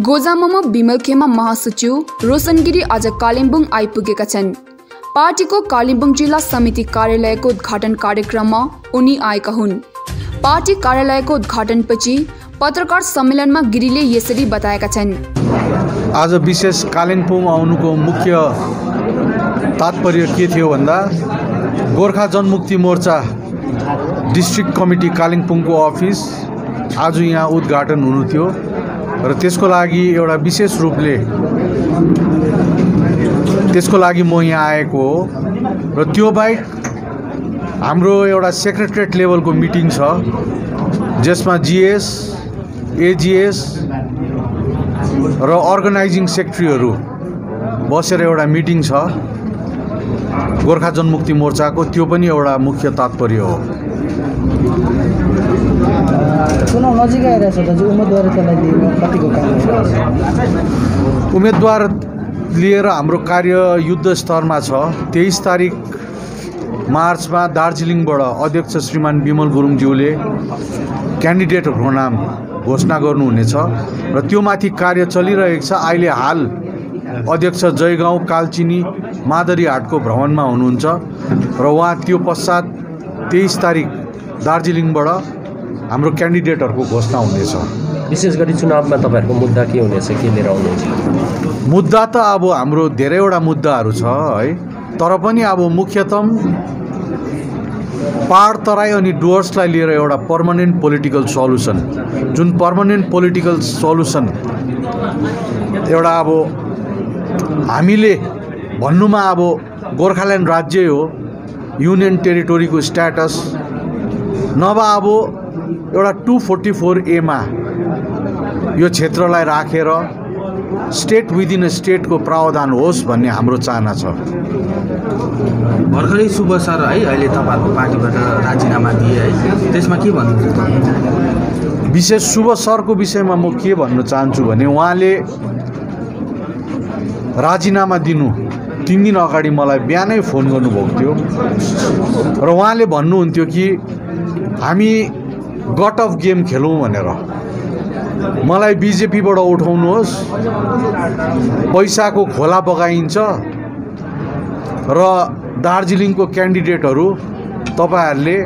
गोजाममा बिमल खेमा महासचिव रोशन गिरी आज कालिम्पोङ आइपुगेका छन्। पार्टीको कालिम्पोङ जिल्ला समिति कार्यालयको उद्घाटन कार्यक्रममा उनी आएका हुन्। पार्टी कार्यालयको उद्घाटनपछि पत्रकार सम्मेलनमा गिरीले यसरी बताएका छन्। आज विशेष कालिम्पोङ आउनुको मुख्य तात्पर्य के थियो भन्दा गोर्खा जनमुक्ति मोर्चा डिस्ट्रिक्ट कमिटी कालिम्पोङको अफिस आज यहाँ उद्घाटन हुनु थियो र त्यसको लागि एउटा विशेष रूपले म यहाँ आएको हो। र त्यो बाहेक हाम्रो एउटा सेक्रेटरीट लेभलको मिटिङ छ जसमा जीएस, एजीएस र अर्गनाइजिङ सेक्रेटरीहरू बसेर एउटा मिटिङ छ गोर्खा जनमुक्ति मोर्चाको। त्यो पनि एउटा मुख्य तात्पर्य हो। चुनाव नजिक आइरहेछ दाजु, उम्मेदवारितालाई लिएर कतिको काम छ? उम्मेदवार लिएर हाम्रो कार्य युद्ध स्तरमा छ। 23 तारिक मार्चमा दार्जिलिङबाट अध्यक्ष श्रीमान बिमल गुरुङज्यूले क्यान्डिडेटहरूको नाम घोषणा गर्नुहुनेछ र त्यो माथि कार्य चलिरहेको छ। अहिले हाल अध्यक्ष जयगाउँ, कालचिनी, मादरीहाटको भ्रमणमा हुनुहुन्छ र उहाँ त्यो पश्चात 23 तारिक दार्जिलिङबाट हाम्रो क्यान्डिडेटहरूको घोषणा हुनेछ। विशेष गरी चुनावमा तपाईहरुको मुद्दा के हुनेछ, के लिएर आउनुहुन्छ? मुद्दा त अब हाम्रो धेरैवटा मुद्दाहरू छ है, तर पनि अब मुख्यतम पहाड तराई अनि डुवर्सलाई लिएर एउटा पर्मानेन्ट पोलिटिकल सल्युसन, जुन पर्मानेन्ट पोलिटिकल सल्युसन एउटा अब हामीले भन्नुमा अब गोर्खाल्यान्ड राज्य हो, युनियन टेरिटोरीको स्ट्याटस नभए अब एउटा 244A मा यो क्षेत्रलाई राखेर स्टेट विदिन स्टेटको प्रावधान होस् भन्ने हाम्रो चाहना छ। भर्खरै शुभ सर है अहिले तपाईहरुको पार्टीबाट राजीनामा दिए है, त्यसमा के भन्नुहुन्छ? विशेष शुभ सरको विषयमा म के भन्न चाहन्छु भने उहाँले राजीनामा दिनु 3 दिन अगाडि मलाई बिहानै फोन गर्नुभएको थियो र उहाँले भन्नुहुन्थ्यो कि हामी गट अफ गेम खेलौँ भनेर। मलाई बिजेपीबाट उठाउनुहोस्, पैसाको खोला बगाइन्छ र दार्जिलिङको क्यान्डिडेटहरू तपाईहरुले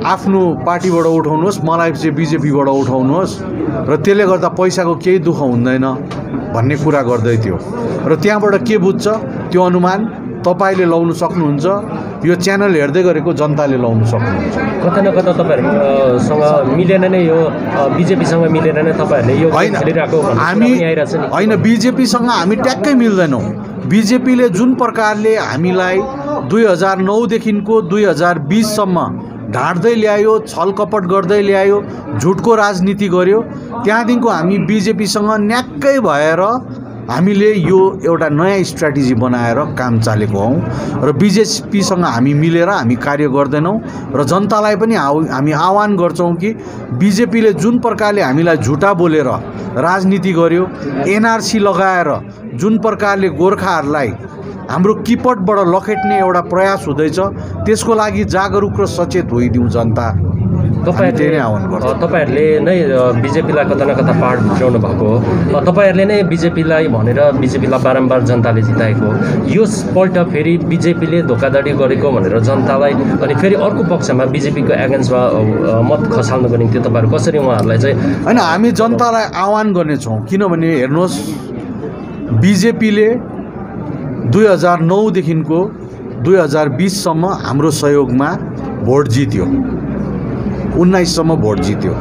आफ्नो पार्टीबाट उठाउनुहोस्, मलाई चाहिँ बिजेपीबाट उठाउनुहोस् र त्यसले गर्दा पैसाको केही दुःख हुँदैन भन्ने कुरा गर्दै थियो। र त्यहाँबाट के बुझ्छ त्यो अनुमान तपाईले लाउन सक्नुहुन्छ, यो च्यानल हेर्दै गरेको जनताले लाउन सक्नुहुन्छ। कता न कता तपाईहरुसँग मिलेन नै यो बिजेपीसँग मिलेन नै तपाईहरुले यो खेलिरहेको हामी हैन, बिजेपीसँग हामी ट्याक्कै मिल्दैनौँ। बिजेपीले जुन प्रकारले हामीलाई 2009 देखिको 2020 सम्म ढाड्दै ल्यायो, छलकपट गर्दै ल्यायो, झुटको राजनीति गर्यो, त्यहाँदेखिको हामी बिजेपीसँग न्याक्कै भएर हामीले यो एउटा नयाँ स्ट्र्याटेजी बनाएर काम चालेको हौँ र बिजेपीसँग हामी मिलेर हामी कार्य गर्दैनौँ र जनतालाई पनि हामी आह्वान गर्छौँ कि बिजेपीले जुन प्रकारले हामीलाई झुटा बोलेर राजनीति गर्यो, एनआरसी लगाएर जुन प्रकारले गोर्खाहरूलाई हाम्रो किपटबाट लखेट्ने एउटा प्रयास हुँदैछ, त्यसको लागि जागरुक र सचेत होइदिउँ जनता। तपाईहरुले नै बिजेपीलाई कता न कता पार्ट भित्राउनु भएको हो, तपाईहरुले नै बिजेपीलाई भनेर बिजेपीलाई बारम्बार जनताले जिताएको, यो पल्ट फेरि बिजेपीले धोकाधडी गरेको भनेर जनतालाई अनि फेरि अर्को पक्षमा बिजेपीको एगेन्स्टमा मत खसाल्नुको निम्ति तपाईहरु कसरी उहाँहरूलाई चाहिँ हैन, हामी जनतालाई आह्वान गर्नेछौँ। किनभने हेर्नुहोस्, बिजेपीले 2009 देखिको 2020 सम्म हाम्रो सहयोगमा भोट जित्यो, 19 सम्म भोट जित्यो।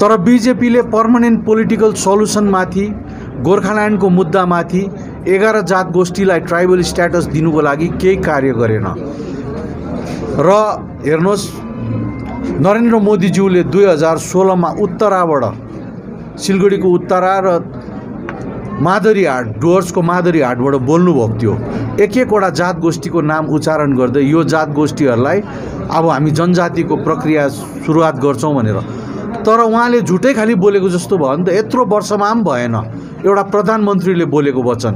तर बिजेपीले पर्मानेन्ट पोलिटिकल सल्युसनमाथि, गोर्खाल्यान्डको मुद्दामाथि 11 जात गोष्ठीलाई ट्राइबल स्ट्याटस दिनुको लागि केही कार्य गरेन। र हेर्नुहोस्, नरेन्द्र मोदीज्यूले 2016 मा उत्तराबाट, सिलगढीको उत्तरा र मादरीहाट, डुवर्सको मादरीहाटबाट बोल्नुभएको थियो, एक-एकवटा जात गोष्ठीको नाम उच्चारण गर्दै यो जात गोष्ठीहरूलाई अब हामी जनजातिको प्रक्रिया सुरुवात गर्छौँ भनेर। तर उहाँले झुटै खाली बोलेको जस्तो भयो नि त। यत्रो वर्षमा पनि भएन एउटा प्रधानमन्त्रीले बोलेको वचन।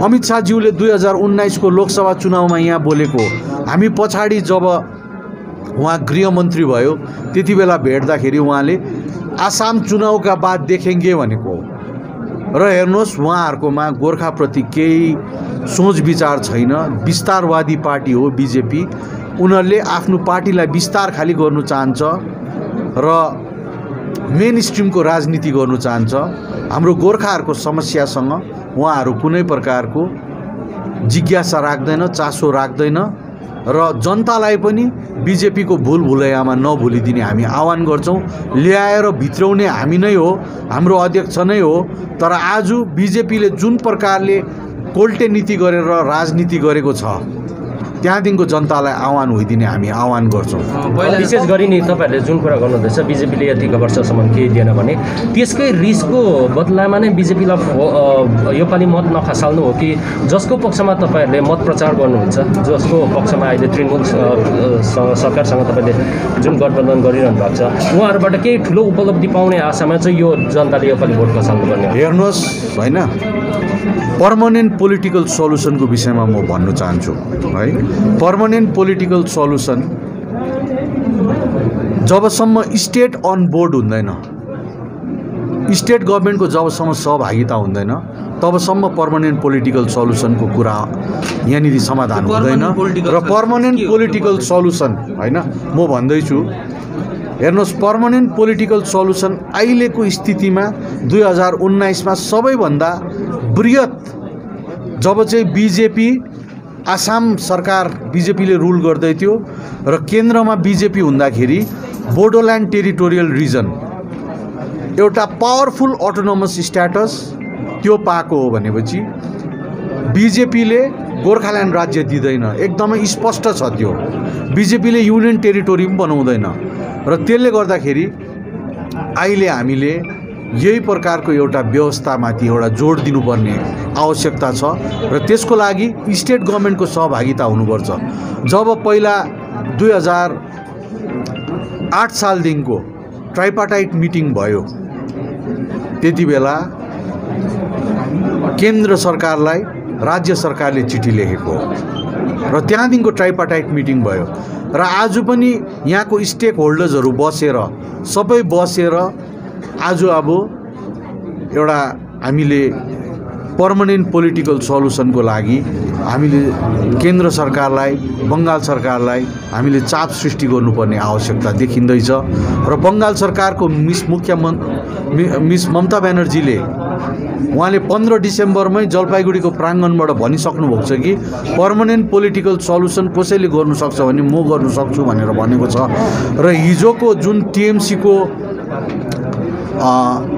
अमित शाहज्यूले 2019 को लोकसभा चुनावमा यहाँ बोलेको, हामी पछाडि जब उहाँ गृहमन्त्री भयो त्यति बेला भेट्दाखेरि उहाँले आसाम चुनावका बाद देखेंगे भनेको र हेर्नुहोस् उहाँहरूकोमा गोर्खाप्रति केही सोच विचार छैन। विस्तारवादी पार्टी हो बिजेपी। उनीहरूले आफ्नो पार्टीलाई विस्तार खाली गर्नु चाहन्छ र मेन स्ट्रिमको राजनीति गर्नु चाहन्छ। हाम्रो गोर्खाहरूको समस्यासँग उहाँहरू कुनै प्रकारको जिज्ञासा राख्दैन, चासो राख्दैन र जनतालाई पनि बिजेपीको भुलभुलैयामा नभुलिदिने हामी आह्वान गर्छौँ। ल्याएर भित्राउने हामी नै हो, हाम्रो अध्यक्ष नै हो। तर आज बिजेपीले जुन प्रकारले कोल्टे नीति गरेर राजनीति गरेको छ त्यहाँदेखिको जनतालाई आह्वान होइदिने हामी आह्वान गर्छौँ। विशेष गरी नि तपाईँहरूले जुन कुरा गर्नुहुँदैछ बिजेपीले यतिको वर्षसम्म केही दिएन भने त्यसकै रिसको बदलामा नै बिजेपीलाई योपालि मत नखसाल्नु हो कि जसको पक्षमा तपाईँहरूले मत प्रचार गर्नुहुन्छ, जसको पक्षमा अहिले तृणमूल सरकारसँग तपाईँले जुन गठबन्धन गरिरहनु भएको छ उहाँहरूबाट केही ठुलो उपलब्धि पाउने आशामा चाहिँ यो जनताले योपालि भोट खसाल्नु पर्ने हो? हेर्नुहोस् होइन, पर्मानेन्ट पोलिटिकल सल्युसनको विषयमा म भन्नु चाहन्छु है। पर्मानेन्ट पोलिटिकल सल्युसन जबसम्म स्टेट अन बोर्ड हुँदैन, स्टेट गभर्मेन्टको जबसम्म सहभागिता हुँदैन तबसम्म पर्मानेन्ट पोलिटिकल सल्युसनको कुरा यहाँनिर समाधान हुँदैन। र पर्मानेन्ट पोलिटिकल सल्युसन होइन म भन्दैछु, हेर्नुहोस् पर्मानेन्ट पोलिटिकल सल्युसन अहिलेको स्थितिमा 2019मा सबैभन्दा बृहत जब चाहिँ बिजेपी आसाम सरकार बिजेपीले रुल गर्दै थियो र केन्द्रमा बिजेपी हुँदाखेरि बोडोल्यान्ड टेरिटोरियल रिजन एउटा पावरफुल अटोनोमस स्ट्याटस त्यो पाएको हो भनेपछि बिजेपीले गोर्खाल्यान्ड राज्य दिँदैन, एकदमै स्पष्ट छ त्यो। बिजेपीले युनियन टेरिटोरी पनि बनाउँदैन र त्यसले गर्दाखेरि अहिले हामीले यही प्रकारको एउटा व्यवस्थामाथि एउटा जोड दिनुपर्ने आवश्यकता छ र त्यसको लागि स्टेट गभर्मेन्टको सहभागिता हुनुपर्छ। जब पहिला 2008 सालदेखिको ट्राइपार्टाइट मिटिङ भयो त्यति बेला केन्द्र सरकारलाई राज्य सरकारले चिठी लेखेको र त्यहाँदेखिको ट्राइपार्टाइट मिटिङ भयो र आज पनि यहाँको स्टेक होल्डर्सहरू बसेर सबै बसेर आज अब एउटा हामीले पर्मानेन्ट पोलिटिकल सल्युसनको लागि हामीले केन्द्र सरकारलाई बङ्गाल सरकारलाई हामीले चाप सृष्टि गर्नुपर्ने आवश्यकता देखिँदैछ र बङ्गाल सरकारको मिस ममता ब्यानर्जीले उहाँले 15 डिसेम्बरमै जलपाइगुडीको प्राङ्गणबाट भनिसक्नु भएको छ कि पर्मानेन्ट पोलिटिकल सल्युसन कसैले गर्नु सक्छ भने म गर्नु सक्छु भनेर भनेको छ र हिजोको जुन टिएमसीको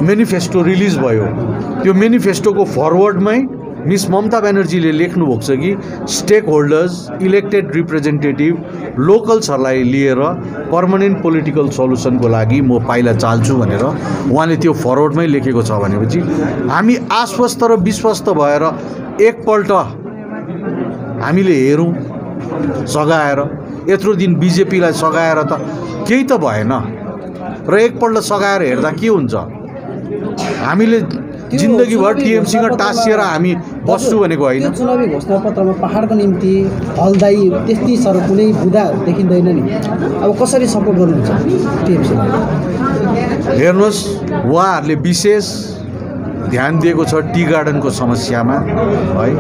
मेनिफेस्टो रिलिज भयो त्यो मेनिफेस्टोको फरवर्डमै मिस ममता ब्यानर्जीले लेख्नु भएको छ कि स्टेक होल्डर्स इलेक्टेड रिप्रेजेन्टेटिभ लोकल्सहरूलाई लिएर पर्मानेन्ट पोलिटिकल सल्युसनको लागि म पाइला चाल्छु भनेर उहाँले त्यो फरवर्डमै लेखेको छ भनेपछि हामी आश्वस्त र विश्वस्त भएर एकपल्ट हामीले हेरौँ सघाएर। यत्रो दिन बिजेपीलाई सघाएर त केही त भएन र एकपल्ट सघाएर हेर्दा के हुन्छ? हामीले जिन्दगीभर टिएमसीमा टाँसिएर हामी बस्छु भनेको होइन। चुनावी घोषणापत्रमा पहाडको निम्ति हलदाई त्यति साह्रो कुनै बुदा देखिँदैन नि, अब कसरी सपोर्ट गर्नुहुन्छ टिएमसीलाई? हेर्नुहोस् उहाँहरूले विशेष ध्यान दिएको छ टी गार्डनको समस्यामा है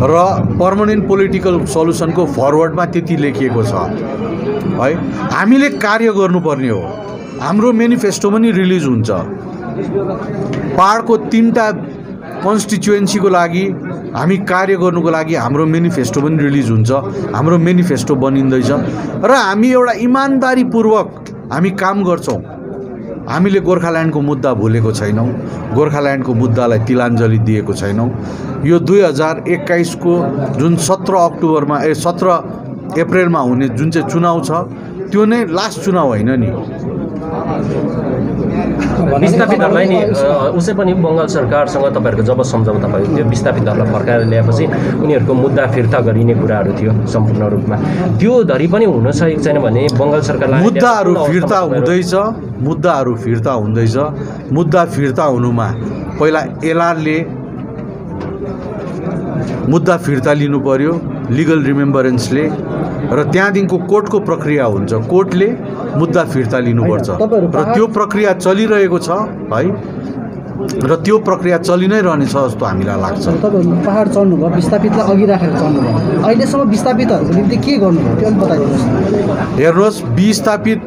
र पर्मानेन्ट पोलिटिकल सल्युसनको फरवर्डमा त्यति लेखिएको छ है। हामीले कार्य गर्नुपर्ने हो। हाम्रो मेनिफेस्टो पनि रिलिज हुन्छ। पहाडको 3टा कन्स्टिट्युएन्सीको लागि हामी कार्य गर्नुको लागि हाम्रो मेनिफेस्टो पनि रिलिज हुन्छ, हाम्रो मेनिफेस्टो बनिँदैछ र हामी एउटा इमानदारीपूर्वक हामी काम गर्छौँ। हामीले गोर्खाल्यान्डको मुद्दा भुलेको छैनौँ, गोर्खाल्यान्डको मुद्दालाई तिलाञ्जली दिएको छैनौँ। यो 2021 को जुन 17 अप्रिलमा हुने जुन चाहिँ चुनाव छ त्यो नै लास्ट चुनाव होइन नि। विस्थापितहरूलाई नि उसै पनि बङ्गाल सरकारसँग तपाईँहरूको जब सम्झौता भयो त्यो विस्थापितहरूलाई फर्काएर ल्याएपछि उनीहरूको मुद्दा फिर्ता गरिने कुराहरू थियो सम्पूर्ण रूपमा, त्यो धरि पनि हुन सकेको छैन भने बङ्गाल सरकारलाई मुद्दाहरू फिर्ता हुँदैछ। मुद्दा फिर्ता हुनुमा पहिला एलआरले मुद्दा फिर्ता लिनु पर्यो, लिगल रिमेम्बरेन्सले र त्यहाँदेखिको कोर्टको प्रक्रिया हुन्छ, कोर्टले मुद्दा फिर्ता लिनुपर्छ र त्यो प्रक्रिया चलिरहेको छ है, र त्यो प्रक्रिया चलि नै रहनेछ जस्तो हामीलाई लाग्छ। तपाईँहरू पहाड चढ्नुभयो, विस्थापितलाई अघि राखेर चढ्नुभयो, अहिलेसम्म विस्थापितहरूको निम्ति के गर्नुभयो त्यो अलिक बताइदिनुहोस्। हेर्नुहोस्, विस्थापित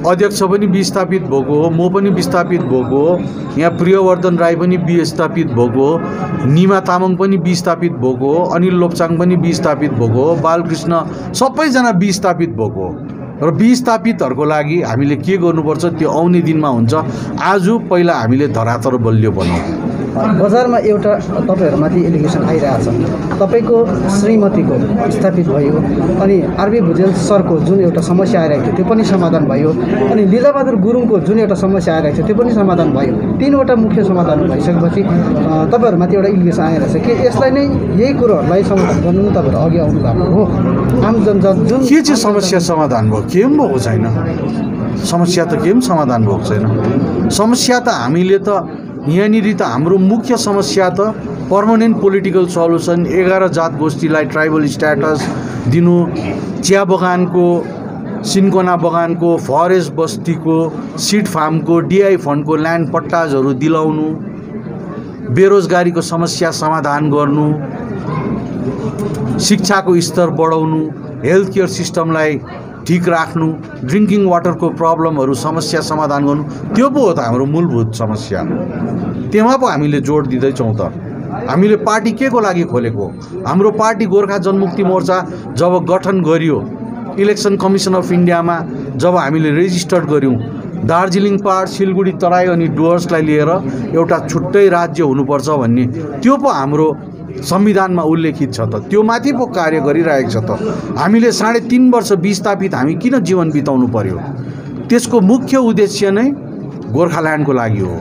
अध्यक्ष पनि विस्थापित भएको हो, म पनि विस्थापित भएको हो, यहाँ प्रियवर्धन राई पनि विस्थापित भएको हो, निमा तामाङ पनि विस्थापित भएको हो, अनिल लोप्चाङ पनि विस्थापित भएको हो, बालकृष्ण सबैजना विस्थापित भएको हो। र विस्थापितहरूको लागि हामीले के गर्नुपर्छ त्यो आउने दिनमा हुन्छ। आज पहिला हामीले धरातल बलियो बनाऊ। बजारमा एउटा तपाईँहरूमाथि एलिगेसन आइरहेछ, तपाईँको श्रीमतीको विस्थापित भयो, अनि आरबी भुजेल सरको जुन एउटा समस्या आइरहेको थियो त्यो पनि समाधान भयो, अनि लीलाबहादुर गुरुङको जुन एउटा समस्या आइरहेको थियो त्यो पनि समाधान भयो। तीनवटा मुख्य समाधान भइसकेपछि तपाईँहरूमाथि एउटा एलिगेसन आइरहेछ कि यसलाई नै यही कुरोहरूलाई समाधान गर्नु नै तपाईँहरू अघि आउनु भएको हो। आम जनता जुन के चाहिँ समस्या समाधान भयो? के पनि भएको छैन। समस्या त के पनि समाधान भएको छैन। समस्या त हामीले त यहाँनिर त हाम्रो मुख्य समस्या त पर्मानेन्ट पोलिटिकल सल्युसन, 11 जात गोष्ठीलाई ट्राइबल स्ट्याटस दिनु, चिया बगानको, सिन्कोना बगानको, फरेस्ट बस्तीको, सिड फार्मको, डिआई फन्डको ल्यान्ड पट्टाजहरू दिलाउनु, बेरोजगारीको समस्या समाधान गर्नु, शिक्षाको स्तर बढाउनु, हेल्थ केयर सिस्टमलाई ठीक राख्नु, ड्रिङ्किङ वाटरको प्रब्लमहरू समस्या समाधान गर्नु, त्यो पो हो त हाम्रो मूलभूत समस्या। त्यसमा पो हामीले जोड दिँदैछौँ त। हामीले पार्टी के को लागि खोलेको? हाम्रो पार्टी गोर्खा जनमुक्ति मोर्चा जब गठन गरियो, इलेक्सन कमिसन अफ इन्डियामा जब हामीले रेजिस्टर्ड गऱ्यौँ, दार्जिलिङ पहाड, सिलगढी, तराई अनि डुवर्सलाई लिएर एउटा छुट्टै राज्य हुनुपर्छ भन्ने त्यो पो हाम्रो संविधानमा उल्लेखित छ त। त्यो माथि पो कार्य गरिरहेको छ त। हामीले 3.5 वर्ष विस्थापित हामी किन जीवन बिताउनु पर्यो? त्यसको मुख्य उद्देश्य नै गोर्खाल्यान्डको लागि हो।